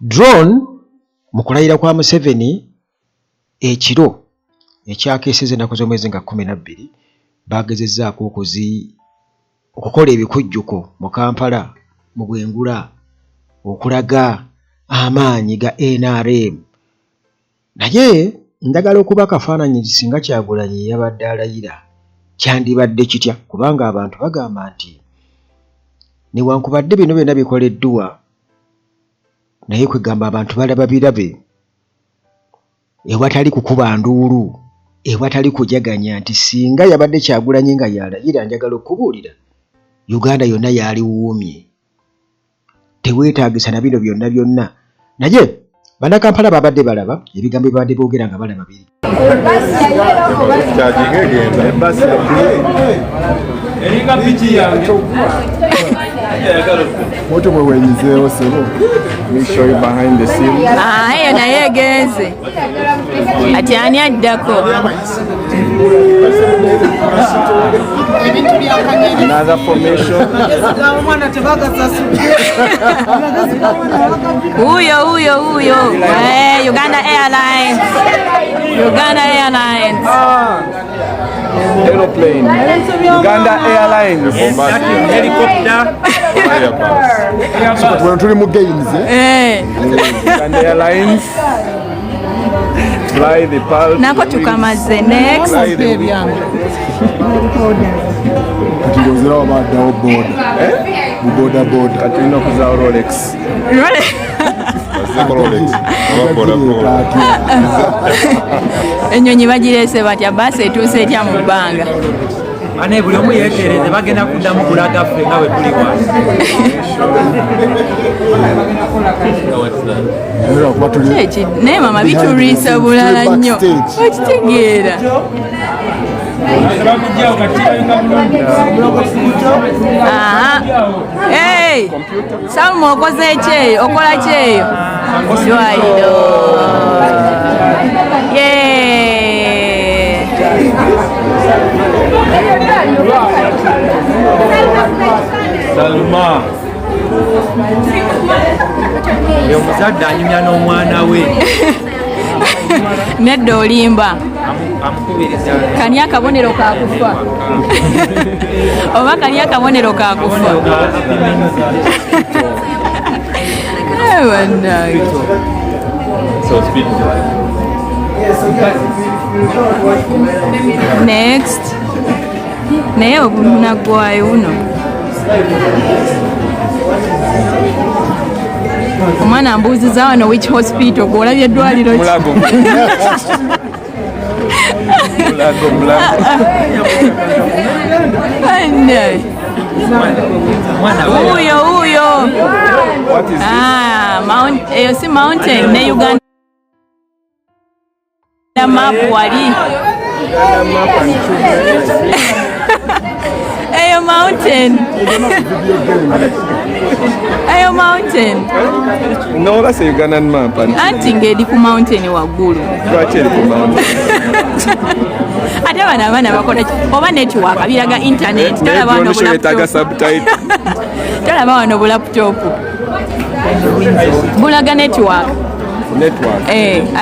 drone mu kulayira kwa Museveni ekiro ekyakeeseza ennaku z'omwezi nga 12 bagezezzaako okukola ebikujjuko mu Kampala mu Bwengula okulaga amaanyi ga NRM. Naye njagala okuba akafaananyi singa Kyagulanyi yabadde alayira kyandibadde kitya, kubanga abantu bagamba nti newankubadde bino byonna bikoleddwa naye kwegamba abantu balaba birabe ewatali kukuba nduulu ewatali kujaganya nti singa yabadde Kyagulanyi nga yalayira, njagala okubuulira Uganda yonna yaliwuumye, teweetaagisa na bino byonna. Naye bannakampala babadde balaba ebigambo babadde boogera nga balaba biri. What am I wearing? Make sure you behind the scene. Hiyo naye egenze ati ani addako. Another formation. Huyo. Uganda Airlines. Aeroplane. Uganda Airlines. Helicopter. When tuli mu games, Uganda Airlines. Fly the Pulse. Nako tukamaze next. Tuzira wabaddawo boda tulina okuzaawo Rolex. Ennyonyi bagireese batya basi etuuse etya mu bbanga. Ane buli omu yeetereze bagenda kuddamu kulaga ffe nga bwe tuli wano. Kiki naye mama bituriisa bulala nnyo okitegeera. Salma okoze ekyeyo okola kyeyo dwaliro Salma oyo omuzadde anyumya n'omwana we nedda olimba amukubiriza kani akabonero kakufa oba kani akabonero kakufa. Next naye obunaggwayo buno omwana mbuuziza wano which hospital gwolabye eddwaliro Mulago. Huyo eyo si mountain ne Uganda map wali eyo mountain No, that's a Ugandan map. anti ng'eri ku mountain waggulu ate bano abaana bakola oba network biraga internet talaba wano bulaputopu bulaga network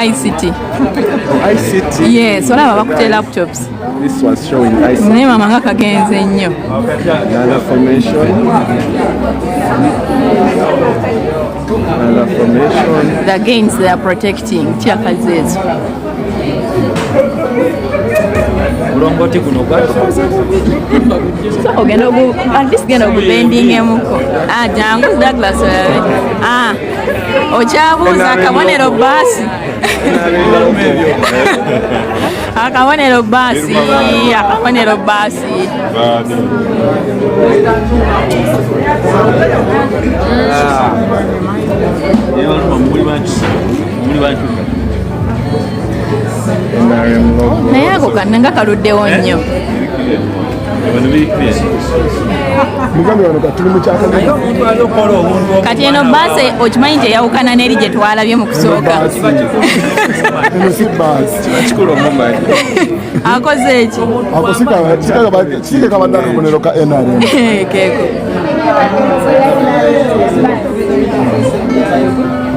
ICT. Yes, olaba bakute laptops. This was showing ICT. Naye mama nga kagenze nnyo. Another formation. The gains they are protecting. Tyakazi ezo. bulongoti guno ogenda at least genda okubending emuko jangu Douglas okyabuuza akabonero baasi akabonero baasi naye ako kananga kaluddewo nnyo kati eno baasi okimanyi nti eyawukana n'eri gye twalabye mu kusooka akoze eki kabonero ka NRM keeko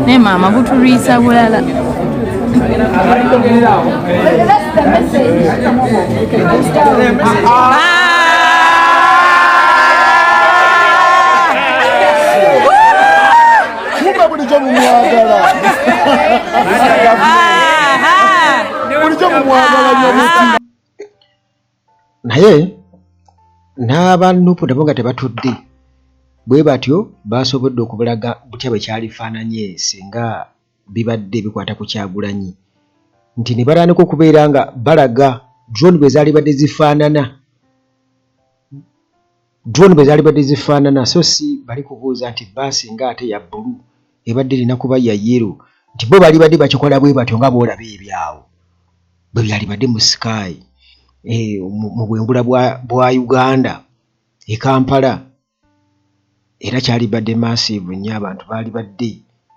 naye maama butulwisa bulala. Kumbe bulijjo mumwagala. Bulijjo mumwagala nnyo. Naye n'aba Nuupu nabo nga tebatudde bwe batyo basobodde okubulaga butya bwe kyalifaananye singa bibadde bikwata ku Kyagulanyi nti ne batandika okubeera nga balaga drone bwe zaali badde zifaanana so si bali kubuuza nti baasi nga ate ya bbulu ebadde erina kuba ya yero nti bo bali badde bakikola bwe batyo nga boolaba ebyawo bwe byali badde mu sky mu bwengula bwa Uganda e Kampala era kyali badde massive nnyo abantu baali badde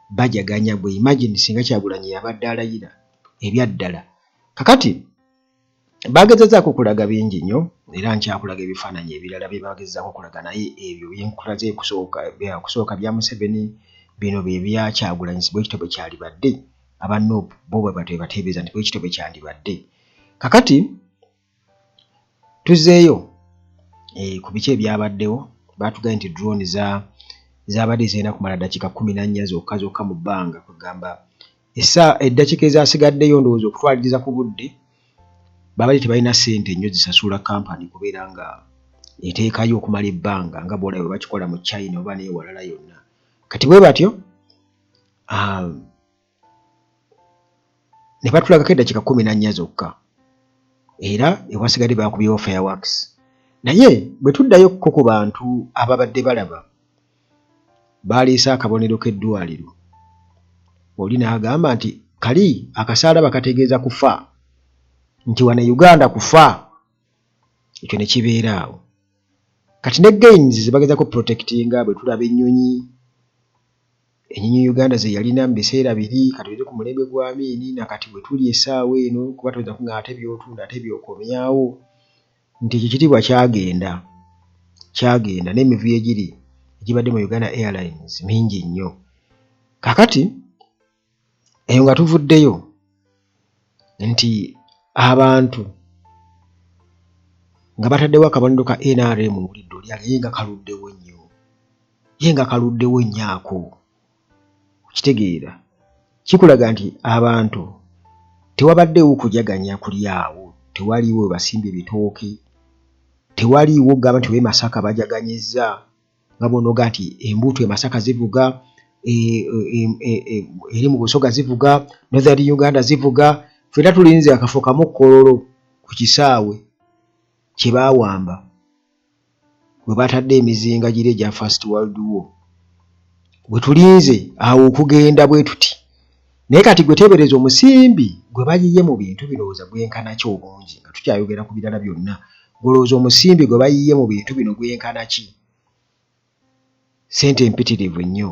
bajaganya bwe imagine singa Kyagulanyi yabadde alayira ebyaddala kakati bagezezaako okulaga bingi nnyo era nkyakulaga ebifaananyi ebirala bye bagezezaako okulaga naye ebyo byenkulaze kusooka bya Museveni bino bye bya Kyagulanyi bwe kityo bwe kyali badde aba Nuupu bo bwe bateebeeza nti bwe kityo bwe kyandibadde kakati tuzeeyo ku biki ebyabaddewo baatugambye nti drone zaabadde zirina kumala ddakiika 14 zokka mu bbanga kugamba eddakiika ezasigaddeyo ndowooza okutwaliriza ku budde baabadde tebalina ssente nnyo zisasula kampani kubeera nga eteekayo okumala ebbanga nga boolaba bwe bakikola mu China oba n'ewalala yonna kati bwe batyo ne batulagako eddakiika 14 zokka era ewasigadde baakubyewo fireworks naye bwe tuddayo ku bantu ababadde balaba baleese akabonero k'eddwaliro oli n'agamba nti kali akasaala bakategeeza kufa nti wano Uganda kufa ekyo ne kibeera awo kati ne gains ze bagezako protectinga bwe tulaba ennyonyi Uganda ze yalina mu biseera biri kati biri ku mulembe gwa Amin nakati bwe tuli essaawa eno kuba toyinza kuŋŋaata ate by'otunda ate by'okomyawo nti ekitiibwa kyagenda n'emivuyo egibadde mu Uganda Airlines mingi nnyo kakati eyo nga tuvuddeyo nti abantu nga bataddewo akabonero ka NRM mu buliddo lyali ye nga kaluddewo nnyo ako kitegeera kikulaga nti abantu tewabaddewo kujaganya kuli awo tewaliwo basimbye ebitooke tewaliwo gamba nti we Masaka bajaganyizza nga bonoga nti embuto e Masaka zivuga eri mu Busoga zivuga Northern Uganda zivuga fera tulinze akafo kamu Kololo ku kisaawe kye baawamba bwe batadde emizinga gire gya First World War bwe tulinze awo okugenda bwe tuti naye kati gwe teebereza omusimbi gwe bayiye mu bintu binooza gwenkana ki obungi nga tukyayogera ku birala byonna golooza omusimbi gwe bayiye mu bintu bino gwenkana ki ssente empitirivu nnyo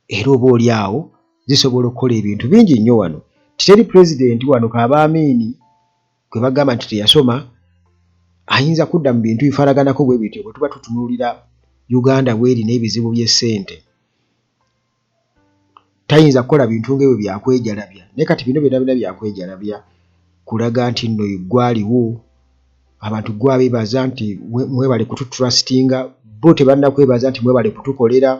era oba oli awo zisobola okukola ebintu bingi nnyo wano titeri pulezidenti wano kaaba Amin gwe bagamba nti teyasoma ayinza kudda mu bintu bifaanaganako bwe bityo bwe tuba tutunuulira Uganda bweri n'ebizibu by'essente tayinza kukola bintu ng'ebyo byakwejalabya naye kati bino byonna byakwejalabya kulaga nti nno eggwaliwo abantu gwabeebaza nti mwebale kututrustinga bo tebannakwebaza nti mwebale kutukolera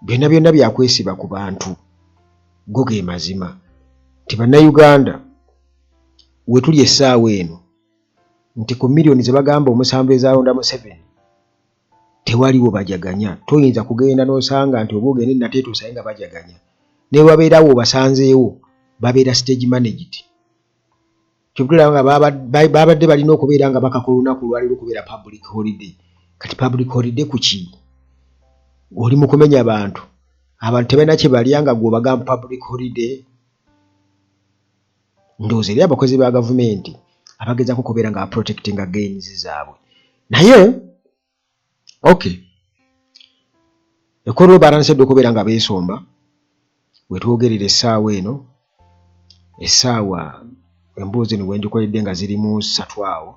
byonna byakwesiba ku bantu go ge mazima nti bannayuganda we tuli essaawa eno nti ku miliyoni ze bagamba omusanvu ezalonda mu 7 tewaliwo bajaganya toyinza kugenda n'osanga nti oba ogende nateetuusaye nga bajaganya naye wabeerawo basanzeewo babeera stage managed kyobutulaba nga babadde balina okubeera nga bakakola olunaku lwaliro okubeera public holiday kati public holiday ku ki oli mu kumenya abantu tebalina kye balya nga gw'obagamba public holiday ndowooza eri abakozi ba gavumenti abagezaako okubeera nga protectinga gains zaabwe naye okay ekolero baransedde okubeera nga beesomba wetwogerera essaawa eno essaawa emboozi eno wenjikoledde nga ziri mu 3 awo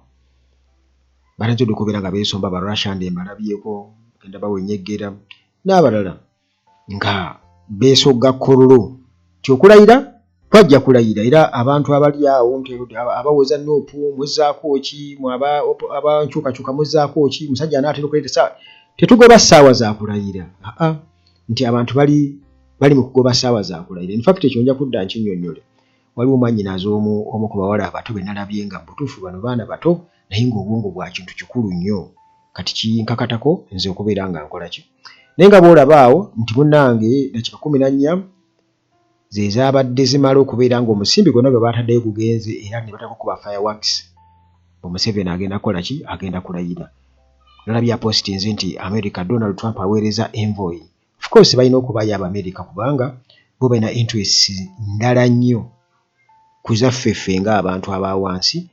baransedde okubeera nga beesomba ba Russian mbalabyeko genda bawenyegera n'abalala nga beesogga kololo kyokulayira twajja kulayira era abantu abali awo abaweza noopu muzzaako ki abankyukakyuka muzzaako ki musajja anaatera okuleeta tetugoba ssaawa za kulayira nti abantu bali mu kugoba ssaawa za kulayira. Infact ekyo nja kudda nkinnyonnyole. Waliwo mwannyinaze omu ku bawala abato be nalabye nga butuufu bano baana bato naye ng'obwongo bwa kintu kikulu nnyo kati kinkakatako nze okubeera nga nkola ki. Naye nga boolaba awo nti munnange dakiika 14 ze zaabadde zimala okubeera ng'omusimbi gwonna gwe baataddeyo gugenze era ne batako kuba fireworks. Museveni agenda kukola ki? Agenda kulayira. Nalabye apositinze nti America Donald Trump aweereza envoy. Of course balina okubayo Abamerica kubanga bo balina interests ndala nnyo ku zaffe ffe ng'abantu aba wansi